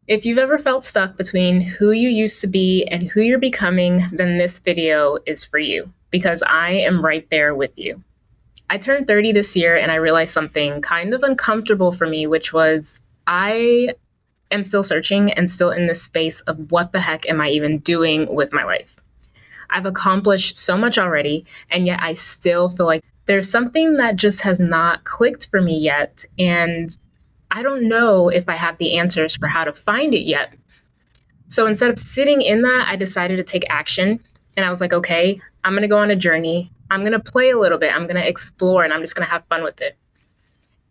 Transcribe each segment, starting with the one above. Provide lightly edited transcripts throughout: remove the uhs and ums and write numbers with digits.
If you've ever felt stuck between who you used to be and who you're becoming, then this video is for you because I am right there with you. I turned 30 this year and I realized something kind of uncomfortable for me, which was I am still searching and still in this space of what the heck am I even doing with my life? I've accomplished so much already, and yet I still feel like there's something that just has not clicked for me yet. And I don't know if I have the answers for how to find it yet. So instead of sitting in that, I decided to take action. And I was like, okay, I'm going to go on a journey. I'm going to play a little bit. I'm going to explore and I'm just going to have fun with it.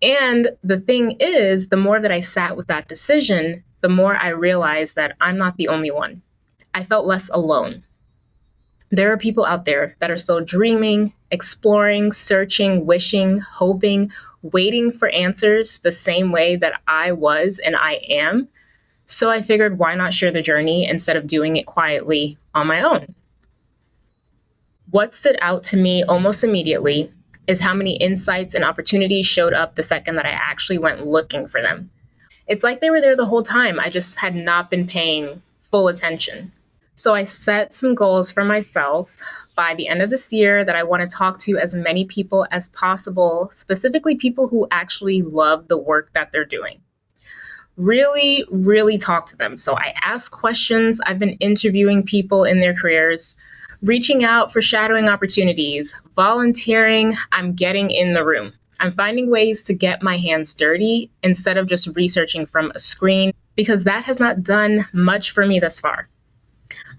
And the thing is, the more that I sat with that decision, the more I realized that I'm not the only one. I felt less alone. There are people out there that are still dreaming, exploring, searching, wishing, hoping, waiting for answers the same way that I was and I am. So I figured, why not share the journey instead of doing it quietly on my own? What stood out to me almost immediately is how many insights and opportunities showed up the second that I actually went looking for them. It's like they were there the whole time. I just had not been paying full attention. So I set some goals for myself by the end of this year that I want to talk to as many people as possible, specifically people who actually love the work that they're doing. Really, really talk to them. So I ask questions. I've been interviewing people in their careers, reaching out for shadowing opportunities, volunteering. I'm getting in the room. I'm finding ways to get my hands dirty instead of just researching from a screen because that has not done much for me thus far.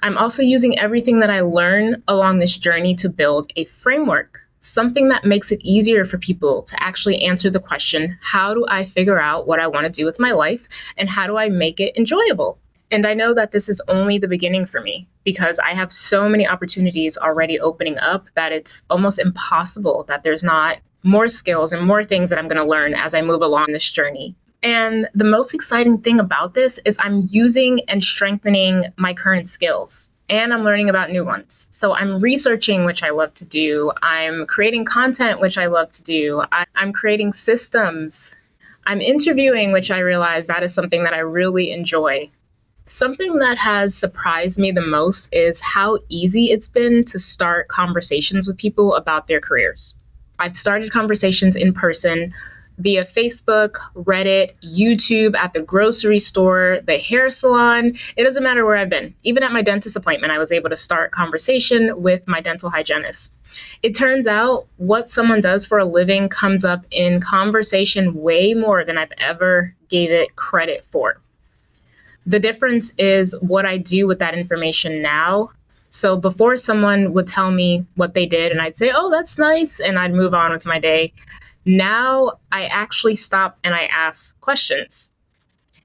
I'm also using everything that I learn along this journey to build a framework, something that makes it easier for people to actually answer the question, how do I figure out what I want to do with my life and how do I make it enjoyable? And I know that this is only the beginning for me because I have so many opportunities already opening up that it's almost impossible that there's not more skills and more things that I'm going to learn as I move along this journey. And the most exciting thing about this is I'm using and strengthening my current skills and I'm learning about new ones. So I'm researching, which I love to do. I'm creating content, which I love to do. I'm creating systems. I'm interviewing, which I realize that is something that I really enjoy. Something that has surprised me the most is how easy it's been to start conversations with people about their careers. I've started conversations in person via Facebook, Reddit, YouTube, at the grocery store, the hair salon. It doesn't matter where I've been. Even at my dentist appointment, I was able to start conversation with my dental hygienist. It turns out what someone does for a living comes up in conversation way more than I've ever gave it credit for. The difference is what I do with that information now. So before someone would tell me what they did and I'd say, oh, that's nice, and I'd move on with my day. Now I actually stop and I ask questions.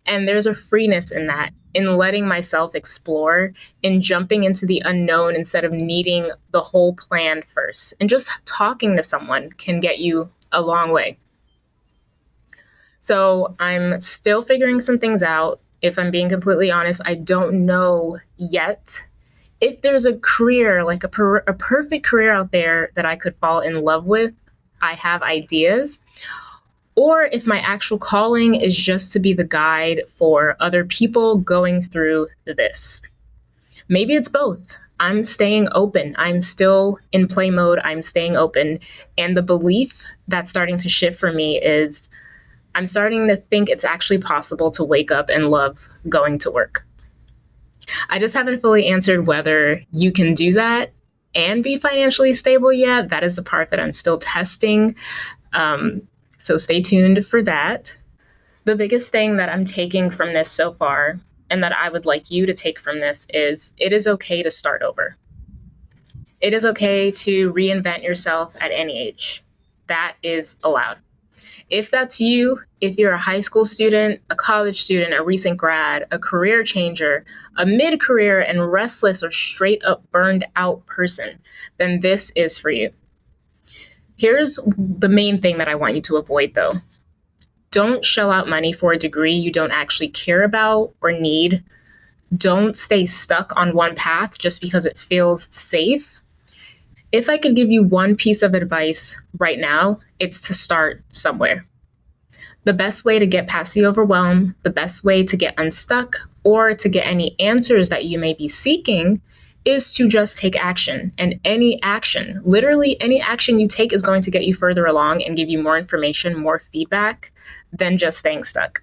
And there's a freeness in that, in letting myself explore, in jumping into the unknown instead of needing the whole plan first. And just talking to someone can get you a long way. So I'm still figuring some things out. If I'm being completely honest, I don't know yet if there's a career, like a perfect career out there that I could fall in love with. I have ideas, or if my actual calling is just to be the guide for other people going through this. Maybe it's both. I'm staying open. I'm still in play mode. I'm staying open. And the belief that's starting to shift for me is I'm starting to think it's actually possible to wake up and love going to work. I just haven't fully answered whether you can do that and be financially stable yet. That is the part that I'm still testing. So stay tuned for that. The biggest thing that I'm taking from this so far, and that I would like you to take from this, is it is okay to start over. It is okay to reinvent yourself at any age. That is allowed. If that's you, if you're a high school student, a college student, a recent grad, a career changer, a mid-career and restless or straight up burned out person, then this is for you. Here's the main thing that I want you to avoid though. Don't shell out money for a degree you don't actually care about or need. Don't stay stuck on one path just because it feels safe. If I could give you one piece of advice right now, it's to start somewhere. The best way to get past the overwhelm, the best way to get unstuck, or to get any answers that you may be seeking is to just take action. And any action, literally any action you take, is going to get you further along and give you more information, more feedback than just staying stuck.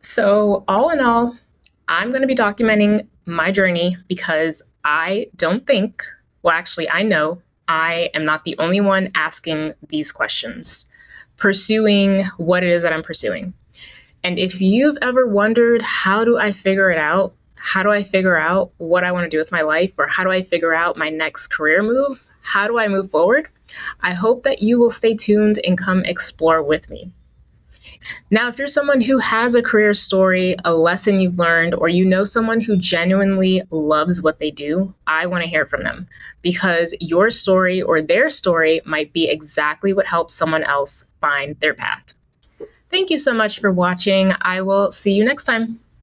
So, all in all, I'm going to be documenting my journey because I don't think, well, actually, I know I am not the only one asking these questions, pursuing what it is that I'm pursuing. And if you've ever wondered, how do I figure it out? How do I figure out what I want to do with my life? Or how do I figure out my next career move? How do I move forward? I hope that you will stay tuned and come explore with me. Now, if you're someone who has a career story, a lesson you've learned, or you know someone who genuinely loves what they do, I want to hear from them, because your story or their story might be exactly what helps someone else find their path. Thank you so much for watching. I will see you next time.